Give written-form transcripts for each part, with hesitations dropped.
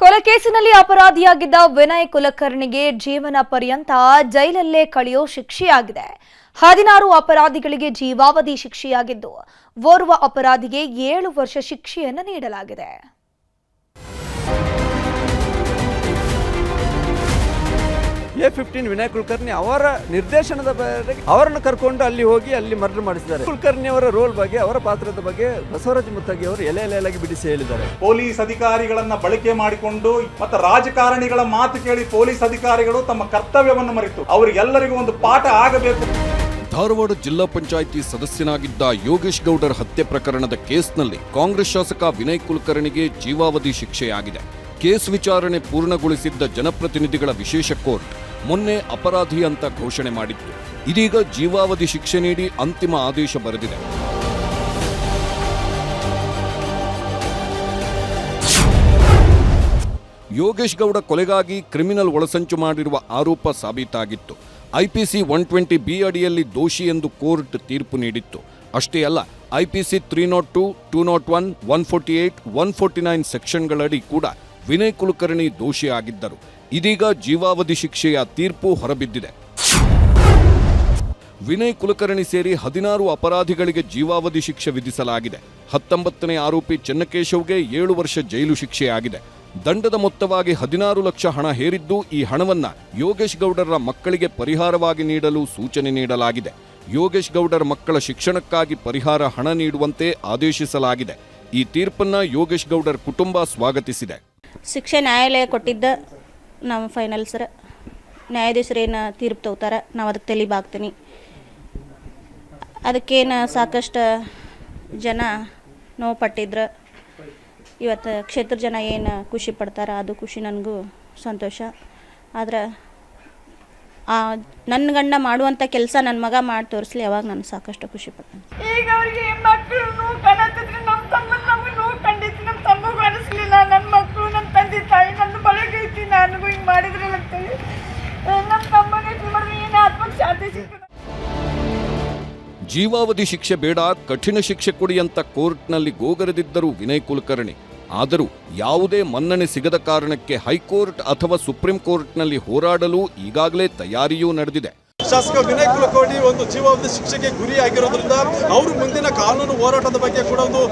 ಕೊಲೆ ಕೇಸಿನಲ್ಲಿ ಅಪರಾಧಿಯಾಗಿದ್ದ ವಿನಯ್ ಕುಲಕರ್ಣಿಗೆ ಜೀವನ ಪರ್ಯಂತ ಜೈಲಲ್ಲೇ ಕಳೆಯೋ ಶಿಕ್ಷೆಯಾಗಿದೆ. 16 ಅಪರಾಧಿಗಳಿಗೆ ಜೀವಾವಧಿ ಶಿಕ್ಷೆಯಾಗಿದ್ದು, ಓರ್ವ ಅಪರಾಧಿಗೆ 7 ವರ್ಷ ಶಿಕ್ಷೆಯನ್ನು ನೀಡಲಾಗಿದೆ. A15 ವಿನಯ್ ಕುಲಕರ್ಣಿ ಅವರ ನಿರ್ದೇಶನದ ಮೇರೆಗೆ ಅವರನ್ನು ಕರ್ಕೊಂಡು ಅಲ್ಲಿ ಹೋಗಿ ಅಲ್ಲಿ ಮರ್ಡರ್ ಮಾಡಿಸಿದ್ದಾರೆ. ಕುಲಕರ್ಣಿ ಅವರ ರೋಲ್ ಬಗ್ಗೆ, ಅವರ ಪಾತ್ರದ ಬಗ್ಗೆ ಬಸವರಾಜ ಮುತ್ತಗಿ ಅವರು ಎಲೆಯಾಗಿ ಬಿಡಿಸಿ ಹೇಳಿದ್ದಾರೆ. ಪೊಲೀಸ್ ಅಧಿಕಾರಿಗಳನ್ನ ಬಳಕೆ ಮಾಡಿಕೊಂಡು ಮತ್ತು ರಾಜಕಾರಣಿಗಳ ಮಾತು ಕೇಳಿ ಪೊಲೀಸ್ ಅಧಿಕಾರಿಗಳು ತಮ್ಮ ಕರ್ತವ್ಯವನ್ನು ಮರೆತು ಅವರಿಗೆಲ್ಲರಿಗೂ ಒಂದು ಪಾಠ ಆಗಬೇಕು. ಧಾರವಾಡ ಜಿಲ್ಲಾ ಪಂಚಾಯಿತಿ ಸದಸ್ಯನಾಗಿದ್ದ ಯೋಗೇಶ್ ಗೌಡರ್ ಹತ್ಯೆ ಪ್ರಕರಣದ ಕೇಸ್ನಲ್ಲಿ ಕಾಂಗ್ರೆಸ್ ಶಾಸಕ ವಿನಯ್ ಕುಲಕರ್ಣಿಗೆ ಜೀವಾವಧಿ ಶಿಕ್ಷೆಯಾಗಿದೆ. ಕೇಸ್ ವಿಚಾರಣೆ ಪೂರ್ಣಗೊಳಿಸಿದ್ದ ಜನಪ್ರತಿನಿಧಿಗಳ ವಿಶೇಷ ಕೋರ್ಟ್ ಮೊನ್ನೆ ಅಪರಾಧಿ ಅಂತ ಘೋಷಣೆ ಮಾಡಿತ್ತು. ಇದೀಗ ಜೀವಾವಧಿ ಶಿಕ್ಷೆ ನೀಡಿ ಅಂತಿಮ ಆದೇಶ ಬರೆದಿದೆ. ಯೋಗೇಶ್ ಗೌಡ ಕೊಲೆಗಾಗಿ ಕ್ರಿಮಿನಲ್ ಒಳಸಂಚು ಮಾಡಿರುವ ಆರೋಪ ಸಾಬೀತಾಗಿತ್ತು. ಐಪಿಸಿ 120B ಅಡಿಯಲ್ಲಿ ದೋಷಿ ಎಂದು ಕೋರ್ಟ್ ತೀರ್ಪು ನೀಡಿತ್ತು. ಅಷ್ಟೇ ಅಲ್ಲ, ಐಪಿಸಿ 302, 201, 148, 149 ಸೆಕ್ಷನ್ಗಳಡಿ ಕೂಡ ವಿನಯ್ ಕುಲಕರ್ಣಿ ದೋಷಿಯಾಗಿದ್ದರು. ಇದೀಗ ಜೀವಾವಧಿ ಶಿಕ್ಷೆಯ ತೀರ್ಪು ಹೊರಬಿದ್ದಿದೆ. ವಿನಯ್ ಕುಲಕರ್ಣಿ ಸೇರಿ 16 ಅಪರಾಧಿಗಳಿಗೆ ಜೀವಾವಧಿ ಶಿಕ್ಷೆ ವಿಧಿಸಲಾಗಿದೆ. 19ನೇ ಆರೋಪಿ ಚೆನ್ನಕೇಶವ್ಗೆ 7 ವರ್ಷ ಜೈಲು ಶಿಕ್ಷೆಯಾಗಿದೆ. ದಂಡದ ಮೊತ್ತವಾಗಿ 16 ಲಕ್ಷ ಹಣ ಹೇರಿದ್ದು, ಈ ಹಣವನ್ನ ಯೋಗೇಶ್ ಗೌಡರ ಮಕ್ಕಳಿಗೆ ಪರಿಹಾರವಾಗಿ ನೀಡಲು ಸೂಚನೆ ನೀಡಲಾಗಿದೆ. ಯೋಗೇಶ್ ಗೌಡರ ಮಕ್ಕಳ ಶಿಕ್ಷಣಕ್ಕಾಗಿ ಪರಿಹಾರ ಹಣ ನೀಡುವಂತೆ ಆದೇಶಿಸಲಾಗಿದೆ. ಈ ತೀರ್ಪನ್ನ ಯೋಗೇಶ್ ಗೌಡರ್ ಕುಟುಂಬ ಸ್ವಾಗತಿಸಿದೆ. ಶಿಕ್ಷೆ ನ್ಯಾಯಾಲಯ ಕೊಟ್ಟಿದ್ದ ನಾವು ಫೈನಲ್ ಸರ್, ನ್ಯಾಯಾಧೀಶರೇನು ತೀರ್ಪು ತಗೋತಾರ ನಾವು ಅದಕ್ಕೆ ತಲೆಬಾಗ್ತೀನಿ. ಅದಕ್ಕೇನು ಸಾಕಷ್ಟು ಜನ ನೋವು ಪಟ್ಟಿದ್ರು. ಇವತ್ತು ಕ್ಷೇತ್ರ ಜನ ಏನು ಖುಷಿ ಪಡ್ತಾರೆ, ಅದು ಖುಷಿ, ನನಗೂ ಸಂತೋಷ. ಆದ್ರೆ ನನ್ನ ಗಂಡ ಮಾಡುವಂಥ ಕೆಲಸ ನನ್ನ ಮಗ ಮಾಡಿ ತೋರಿಸ್ಲಿ, ಅವಾಗ ನಾನು ಸಾಕಷ್ಟು ಖುಷಿ ಪಡ್ತೇನೆ. ಈಗ ಅವ್ರಿಗೆ ಮಕ್ಕಳು ಕಾಣತ್ತಿದ್ರೆ ನಮ್ಮ ತಮ್ಮ ನಮಗೆ ನೋವು ಕಂಡಿತ್ತು, ನಮ್ಮ ತಮ್ಮಗೂ ಅನಿಸ್ಲಿಲ್ಲ. ನನ್ನ ಮಕ್ಕಳು, ನನ್ನ ತಂದೆ ತಾಯಿ ನನ್ನ ಬಳಗೈತಿ, ನನಗೂ ಹಿಂಗೆ ಮಾಡಿದ್ರಲ್ಲ ಅಂತೇಳಿ ನಮ್ಮ ತಮ್ಮಗೆ ಮಾಡಿದ್ರೆ ಏನು ಆತ್ಮಶಾಂತಿ ಸಿಗ್ತದೆ. ಜೀವಾವಧಿ ಶಿಕ್ಷೆ ಬೇಡ, ಕಠಿಣ ಶಿಕ್ಷೆ ಕೊಡಿ ಅಂತ ಕೋರ್ಟ್ನಲ್ಲಿ ಗೋಗರೆದಿದ್ದರು ವಿನಯ್ ಕುಲಕರ್ಣಿ. ಆದರೂ ಯಾವುದೇ ಮನ್ನಣೆ ಸಿಗದ ಕಾರಣಕ್ಕೆ ಹೈಕೋರ್ಟ್ ಅಥವಾ ಸುಪ್ರೀಂ ಕೋರ್ಟ್ನಲ್ಲಿ ಹೋರಾಡಲು ಈಗಾಗಲೇ ತಯಾರಿಯೂ ನಡೆದಿದೆ. ಶಾಸಕ ವಿನಯ್ ಕುಲಕರ್ಣಿ ಒಂದು ಜೀವಾವಧಿ ಶಿಕ್ಷೆಗೆ ಗುರಿಯಾಗಿರೋದ್ರಿಂದ ಅವರು ಮುಂದಿನ ಕಾನೂನು ಹೋರಾಟದ ಬಗ್ಗೆ ಕೂಡ ಒಂದು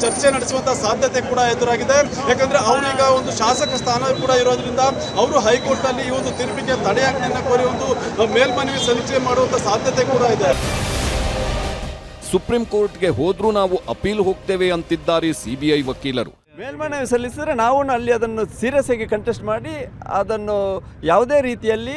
ಚರ್ಚೆ ನಡೆಸುವಂತಹ ಸಾಧ್ಯತೆ ಕೂಡ ಎದುರಾಗಿದೆ. ಯಾಕಂದ್ರೆ ಅವರೀಗ ಒಂದು ಶಾಸಕ ಸ್ಥಾನ ಕೂಡ ಇರೋದ್ರಿಂದ ಅವರು ಹೈಕೋರ್ಟ್ನಲ್ಲಿ ಈ ಒಂದು ತೀರ್ಪಿಗೆ ತಡೆಯಾಜ್ಞೆಯನ್ನು ಕೋರಿ ಒಂದು ಮೇಲ್ಮನವಿ ಸಲ್ಲಿಕೆ ಮಾಡುವಂತ ಸಾಧ್ಯತೆ ಕೂಡ ಇದೆ. ಸುಪ್ರೀಂ ಕೋರ್ಟ್ಗೆ ಹೋದ್ರೂ ನಾವು ಅಪೀಲ್ ಹೋಗ್ತೇವೆ ಅಂತಿದ್ದಾರೆ ಸಿಬಿಐ ವಕೀಲರು. ಮೇಲ್ಮನವಿ ಸಲ್ಲಿಸಿದ್ರೆ ನಾವು ಅಲ್ಲಿ ಅದನ್ನು ಸೀರಿಯಸ್ ಆಗಿ ಕಂಟೆಸ್ಟ್ ಮಾಡಿ ಅದನ್ನು ಯಾವುದೇ ರೀತಿಯಲ್ಲಿ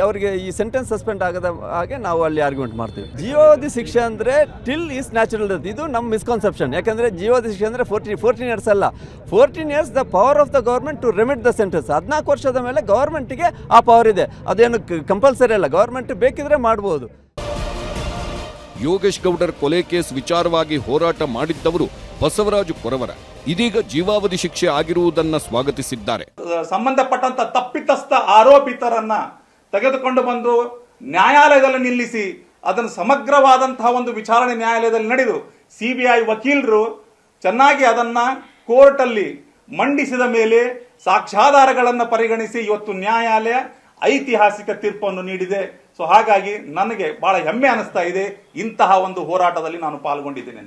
ಅವರಿಗೆ ಈ ಸೆಂಟೆನ್ಸ್ ಸಸ್ಪೆಂಡ್ ಆಗದ ಹಾಗೆ ನಾವು ಅಲ್ಲಿ ಆರ್ಗ್ಯುಮೆಂಟ್ ಮಾಡ್ತೀವಿ. ಜೀವಾವಧಿ ಶಿಕ್ಷೆ ಅಂದರೆ ಟಿಲ್ ಈಸ್ ನ್ಯಾಚುರಲ್ ಡೆತ್, ಇದು ನಮ್ಮ ಮಿಸ್ಕನ್ಸೆಪ್ಷನ್. ಯಾಕಂದರೆ ಜೀವಾವಧಿ ಶಿಕ್ಷೆ ಅಂದರೆ 14 ಇಯರ್ಸ್ ಅಲ್ಲ, 14 years the power of the government to remit the sentence. 14 ವರ್ಷದ ಮೇಲೆ ಗೌರ್ಮೆಂಟಿಗೆ ಆ ಪವರ್ ಇದೆ, ಅದೇನು ಕಂಪಲ್ಸರಿ ಅಲ್ಲ, ಗೌರ್ಮೆಂಟ್ ಬೇಕಿದ್ರೆ ಮಾಡ್ಬೋದು. ಯೋಗೇಶ್ ಗೌಡರ್ ಕೊಲೆ ಕೇಸ್ ವಿಚಾರವಾಗಿ ಹೋರಾಟ ಮಾಡಿದ್ದವರು ಬಸವರಾಜು ಕೊರವರ ಇದೀಗ ಜೀವಾವಧಿ ಶಿಕ್ಷೆ ಆಗಿರುವುದನ್ನು ಸ್ವಾಗತಿಸಿದ್ದಾರೆ. ಸಂಬಂಧಪಟ್ಟಂತ ತಪ್ಪಿತಸ್ಥ ಆರೋಪಿತರನ್ನ ತೆಗೆದುಕೊಂಡು ಬಂದು ನ್ಯಾಯಾಲಯದಲ್ಲಿ ನಿಲ್ಲಿಸಿ ಅದನ್ನು ಸಮಗ್ರವಾದಂತಹ ಒಂದು ವಿಚಾರಣೆ ನ್ಯಾಯಾಲಯದಲ್ಲಿ ನಡೆದು ಸಿಬಿಐ ವಕೀಲರು ಚೆನ್ನಾಗಿ ಅದನ್ನ ಕೋರ್ಟ್ ಅಲ್ಲಿ ಮಂಡಿಸಿದ ಮೇಲೆ ಸಾಕ್ಷ್ಯಾಧಾರಗಳನ್ನು ಪರಿಗಣಿಸಿ ಇವತ್ತು ನ್ಯಾಯಾಲಯ ಐತಿಹಾಸಿಕ ತೀರ್ಪನ್ನು ನೀಡಿದೆ. ಸೊ ಹಾಗಾಗಿ ನನಗೆ ಬಹಳ ಹೆಮ್ಮೆ ಅನಿಸ್ತಾ ಇದೆ, ಇಂತಹ ಒಂದು ಹೋರಾಟದಲ್ಲಿ ನಾನು ಪಾಲ್ಗೊಂಡಿದ್ದೇನೆ.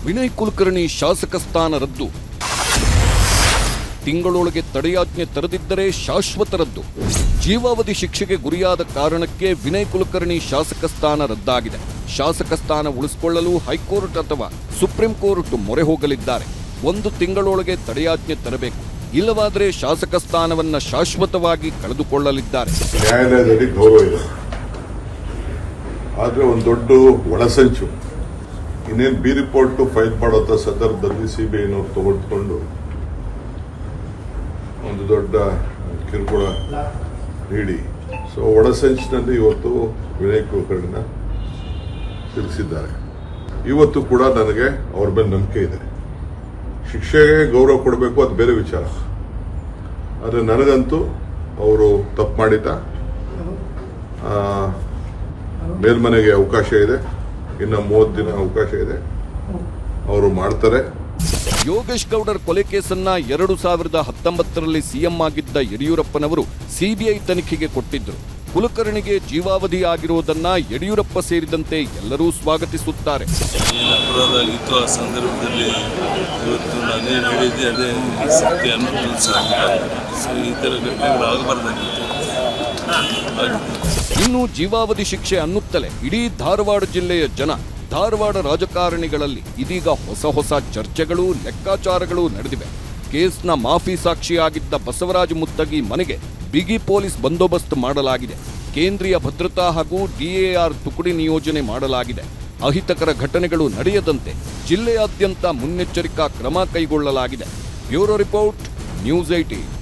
ವಿನಯ್ ಕುಲಕರ್ಣಿ ಶಾಸಕ ಸ್ಥಾನ ರದ್ದು, ತಿಂಗಳೊಳಗೆ ತಡೆಯಾಜ್ಞೆ ತರದಿದ್ದರೆ ಶಾಶ್ವತ ರದ್ದು. ಜೀವಾವಧಿ ಶಿಕ್ಷೆಗೆ ಗುರಿಯಾದ ಕಾರಣಕ್ಕೆ ವಿನಯ್ ಕುಲಕರ್ಣಿ ಶಾಸಕ ಸ್ಥಾನ ರದ್ದಾಗಿದೆ. ಶಾಸಕ ಸ್ಥಾನ ಉಳಿಸಿಕೊಳ್ಳಲು ಹೈಕೋರ್ಟ್ ಅಥವಾ ಸುಪ್ರೀಂ ಕೋರ್ಟ್ ಮೊರೆ ಹೋಗಲಿದ್ದಾರೆ. 1 ತಿಂಗಳೊಳಗೆ ತಡೆಯಾಜ್ಞೆ ತರಬೇಕು, ಇಲ್ಲವಾದರೆ ಶಾಸಕ ಸ್ಥಾನವನ್ನ ಶಾಶ್ವತವಾಗಿ ಕಳೆದುಕೊಳ್ಳಲಿದ್ದಾರೆ. ನ್ಯಾಯಾಲಯದಲ್ಲಿ ಗೌರವ ಇದೆ, ಆದ್ರೆ ಒಂದು ದೊಡ್ಡ ಒಳಸಂಚು. ಇನ್ನೇನು ಬಿ ರಿಪೋರ್ಟ್ ಫೈಲ್ ಮಾಡುವಂತ ಸಂದರ್ಭದಲ್ಲಿ ಸಿಬಿಐನವ್ರು ತಗೊಂಡು ಒಂದು ದೊಡ್ಡ ಕಿರುಕುಳ ನೀಡಿ, ಸೊ ಒಳಸಂಚಿನಲ್ಲಿ ಇವತ್ತು ವಿನಯ್ ಕುಲಕರ್ಣಿನ ತಿಳಿಸಿದ್ದಾರೆ. ಇವತ್ತು ಕೂಡ ನನಗೆ ಅವ್ರ ಮೇಲೆ ನಂಬಿಕೆ ಇದೆ. ಶಿಕ್ಷೆಗೆ ಗೌರವ ಕೊಡಬೇಕು, ಅದು ಬೇರೆ ವಿಚಾರ. ಆದರೆ ನನಗಂತೂ ಅವರು ತಪ್ಪು ಮಾಡಿದ್ದ, ಮೇಲ್ಮನೆಗೆ ಅವಕಾಶ ಇದೆ, ಇನ್ನು 30 ದಿನ ಅವಕಾಶ ಇದೆ, ಅವರು ಮಾಡ್ತಾರೆ. ಯೋಗೇಶ್ ಗೌಡರ್ ಕೊಲೆ ಕೇಸನ್ನ 2019ರಲ್ಲಿ ಸಿಎಂ ಆಗಿದ್ದ ಯಡಿಯೂರಪ್ಪನವರು ಸಿಬಿಐ ತನಿಖೆಗೆ ಕೊಟ್ಟಿದ್ರು. ಕುಲಕರ್ಣಿಗೆ ಜೀವಾವಧಿ ಆಗಿರುವುದನ್ನ ಯಡಿಯೂರಪ್ಪ ಸೇರಿದಂತೆ ಎಲ್ಲರೂ ಸ್ವಾಗತಿಸುತ್ತಾರೆ. ಅಪರಾಧ ಆಗಿತ್ತು ಆ ಸಂದರ್ಭದಲ್ಲಿ ಇವತ್ತು ನಾನೇ ಹೇಳಿದ್ದೆ ಅದೇ ಸತ್ಯ ಅನ್ನೋದು ಸಾಧ್ಯ. ಈ ಥರ ಘಟನೆಗಳು ಆಗಬಾರ್ದಾಗಿತ್ತು. ಇನ್ನು ಜೀವಾವಧಿ ಶಿಕ್ಷೆ ಅನ್ನುತ್ತಲೇ ಇಡೀ ಧಾರವಾಡ ಜಿಲ್ಲೆಯ ಜನ, ಧಾರವಾಡ ರಾಜಕಾರಣಿಗಳಲ್ಲಿ ಇದೀಗ ಹೊಸ ಚರ್ಚೆಗಳು, ಲೆಕ್ಕಾಚಾರಗಳು ನಡೆದಿವೆ. ಕೇಸ್ನ ಮಾಫಿ ಸಾಕ್ಷಿಯಾಗಿದ್ದ ಬಸವರಾಜ ಮುತ್ತಗಿ ಮನೆಗೆ ಬಿಗಿ ಪೊಲೀಸ್ ಬಂದೋಬಸ್ತ್ ಮಾಡಲಾಗಿದೆ. ಕೇಂದ್ರೀಯ ಭದ್ರತಾ ಹಾಗೂ ಡಿಎಆರ್ ತುಕಡಿ ನಿಯೋಜನೆ ಮಾಡಲಾಗಿದೆ. ಅಹಿತಕರ ಘಟನೆಗಳು ನಡೆಯದಂತೆ ಜಿಲ್ಲೆಯಾದ್ಯಂತ ಮುನ್ನೆಚ್ಚರಿಕಾ ಕ್ರಮ ಕೈಗೊಳ್ಳಲಾಗಿದೆ. Bureau report, news 18.